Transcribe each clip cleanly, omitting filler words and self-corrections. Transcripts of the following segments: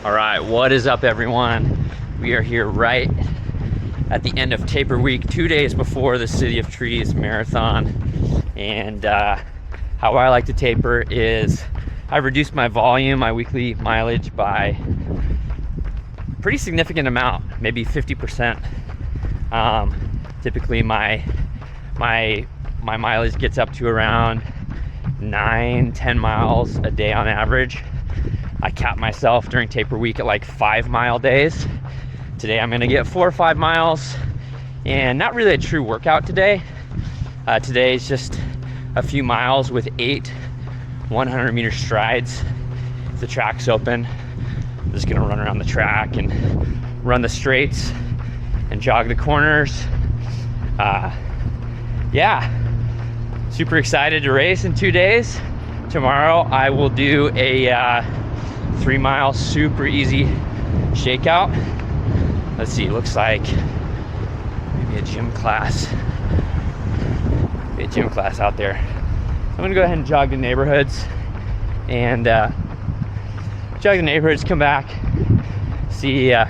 All right, what is up, everyone? We are here right at the end of taper week, 2 days before the City of Trees marathon. And how I like to taper is I've reduced my volume, my weekly mileage by a pretty significant amount, maybe 50%. Typically my mileage gets up to around 9-10 miles a day on average. I cap myself during taper week at like 5 mile days. Today I'm gonna get 4 or 5 miles, and not really a true workout today. Today is just a few miles with 8 100-meter strides. If the track's open, I'm just gonna run around the track and run the straights and jog the corners. Yeah, super excited to race in 2 days. Tomorrow I will do a 3 mile super easy shakeout. Let's see, it looks like maybe a gym class. Maybe a gym class out there. I'm gonna go ahead and jog the neighborhoods and come back, see if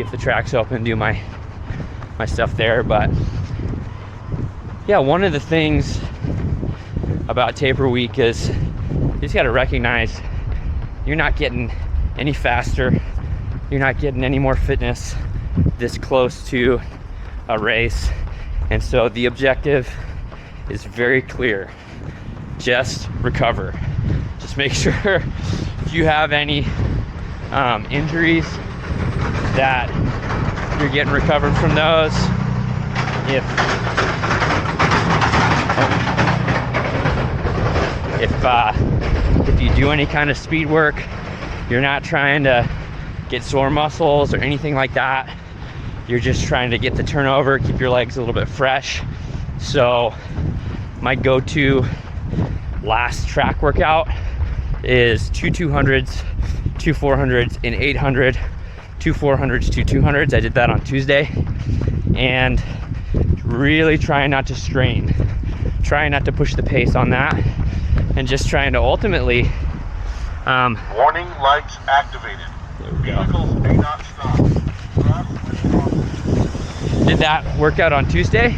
the track's open, do my stuff there. But yeah, one of the things about taper week is you just got to recognize you're not getting any faster, you're not getting any more fitness this close to a race. And so the objective is very clear: just recover. Just make sure if you have any injuries that you're getting recovered from those. If you do any kind of speed work, you're not trying to get sore muscles or anything like that. You're just trying to get the turnover, keep your legs a little bit fresh. So my go-to last track workout is 2 200s, 2 400s, and 800, 2 400s, 2 200s. I did that on Tuesday, and really trying not to strain, trying not to push the pace on that, and just trying to ultimately warning lights activated. Vehicles may not stop. Did that workout on Tuesday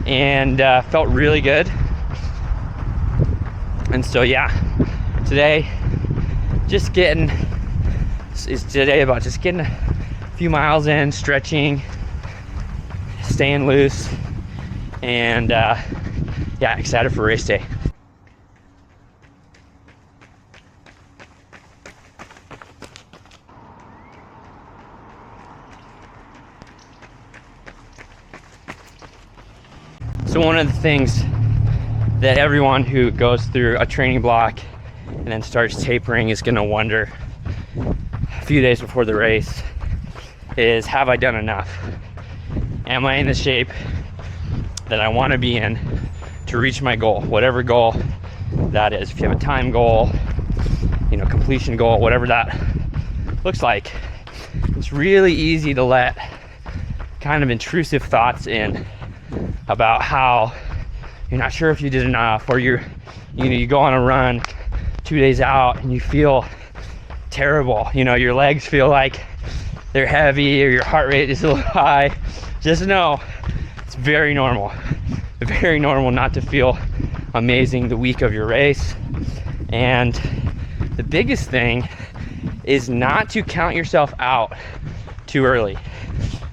and felt really good. And so yeah, today about just getting a few miles in, stretching, staying loose, and yeah, excited for race day. So one of the things that everyone who goes through a training block and then starts tapering is going to wonder a few days before the race is, have I done enough? Am I in the shape that I want to be in to reach my goal, whatever goal that is? If you have a time goal, completion goal, whatever that looks like, it's really easy to let kind of intrusive thoughts in about how you're not sure if you did enough, or you go on a run 2 days out and you feel terrible. Your legs feel like they're heavy, or your heart rate is a little high. Just know it's very normal not to feel amazing the week of your race. And the biggest thing is not to count yourself out too early.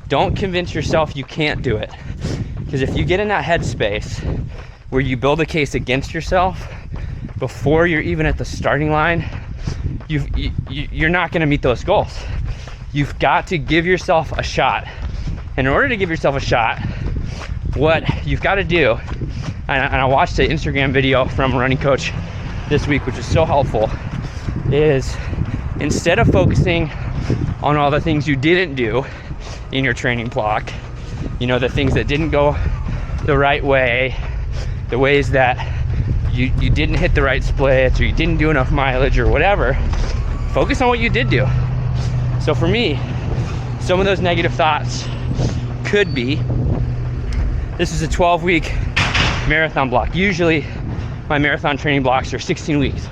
Don't convince yourself you can't do it. Because if you get in that headspace where you build a case against yourself before you're even at the starting line, you're not going to meet those goals. You've got to give yourself a shot. In order to give yourself a shot, what you've got to do, and I watched an Instagram video from a running coach this week, which is so helpful, is instead of focusing on all the things you didn't do in your training block, the things that didn't go the right way, the ways that you didn't hit the right splits, or you didn't do enough mileage, or whatever, focus on what you did do. So for me, some of those negative thoughts could be, this is a 12-week marathon block. Usually my marathon training blocks are 16 weeks.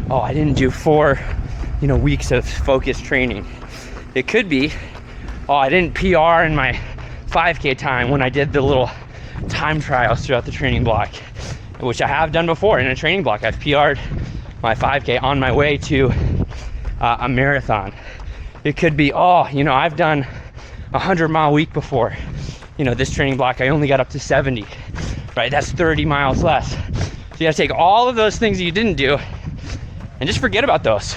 Oh, I didn't do 4 weeks of focused training. It could be, oh, I didn't PR in my 5K time when I did the little time trials throughout the training block, which I have done before in a training block. I've PR'd my 5K on my way to a marathon. It could be, oh, I've done a 100-mile week before. This training block, I only got up to 70, right? That's 30 miles less. So you gotta take all of those things that you didn't do and just forget about those,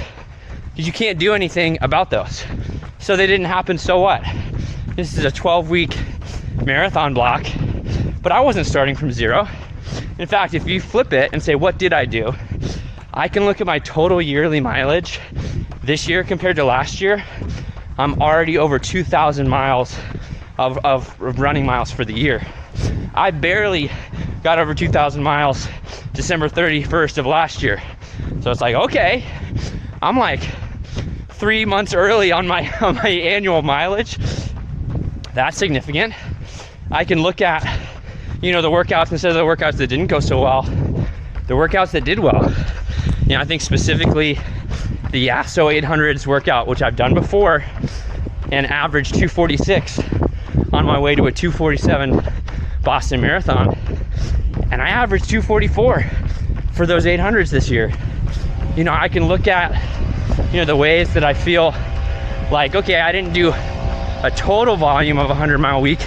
because you can't do anything about those. So they didn't happen, so what? This is a 12-week marathon block, but I wasn't starting from zero. In fact, if you flip it and say, what did I do? I can look at my total yearly mileage this year compared to last year. I'm already over 2,000 miles of running miles for the year. I barely got over 2,000 miles December 31st of last year. So it's like, okay, I'm like 3 months early on my annual mileage. That's significant. I can look at, the workouts instead of the workouts that didn't go so well, the workouts that did well. I think specifically the Yasso 800s workout, which I've done before, and averaged 246 on my way to a 247 Boston Marathon. And I averaged 244 for those 800s this year. I can look at, the ways that I feel like, okay, I didn't do a total volume of a 100-mile week,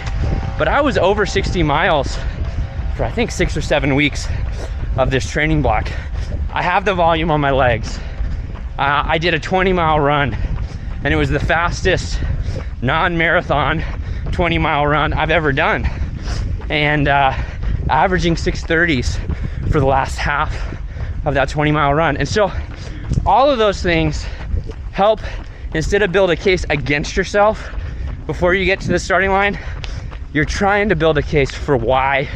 but I was over 60 miles for I think 6 or 7 weeks of this training block. I have the volume on my legs. I did a 20-mile run, and it was the fastest non-marathon 20-mile run I've ever done, and averaging 6:30s for the last half of that 20-mile run. And so all of those things help. Instead of build a case against yourself before you get to the starting line, you're trying to build a case for why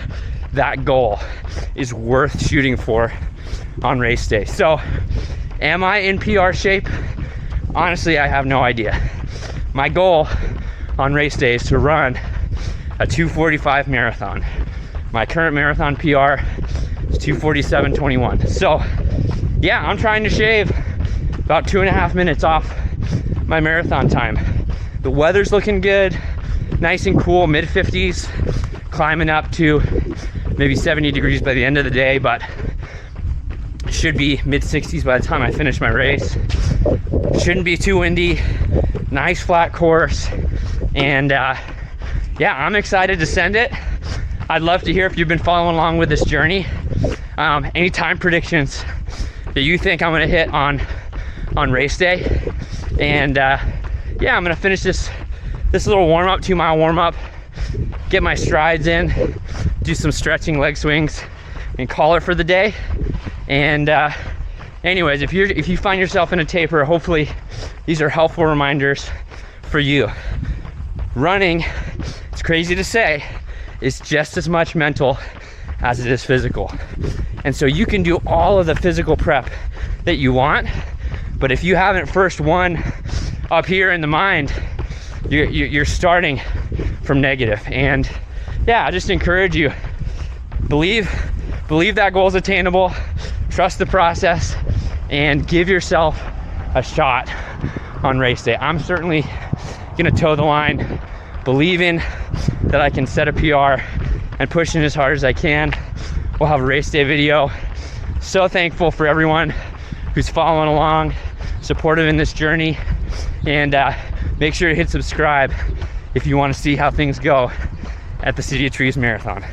that goal is worth shooting for on race day. So am I in PR shape? Honestly, I have no idea. My goal on race day is to run a 2:45 marathon. My current marathon PR is 2:47.21. So yeah, I'm trying to shave about 2.5 minutes off my marathon time. The weather's looking good, nice and cool, mid 50s, climbing up to maybe 70 degrees by the end of the day, but should be mid 60s by the time I finish my race. Shouldn't be too windy, nice flat course, and yeah, I'm excited to send it. I'd love to hear if you've been following along with this journey. Any time predictions that you think I'm gonna hit on race day. And yeah, I'm gonna finish this little warm-up, 2-mile warm-up, get my strides in, do some stretching, leg swings, and call it for the day. And anyways, if you find yourself in a taper, hopefully these are helpful reminders for you. Running, it's crazy to say, is just as much mental as it is physical. And so you can do all of the physical prep that you want, but if you haven't first won up here in the mind, you're starting from negative. And yeah, I just encourage you, believe that goal is attainable, trust the process, and give yourself a shot on race day. I'm certainly gonna toe the line, believing that I can set a PR and pushing as hard as I can. We'll have a race day video. So thankful for everyone who's following along, supportive in this journey, and make sure to hit subscribe if you want to see how things go at the City of Trees Marathon.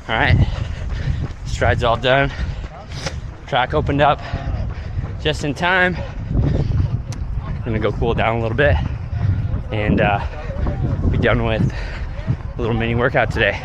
All right, strides all done. Track opened up just in time. I'm gonna go cool down a little bit and be done with a little mini workout today.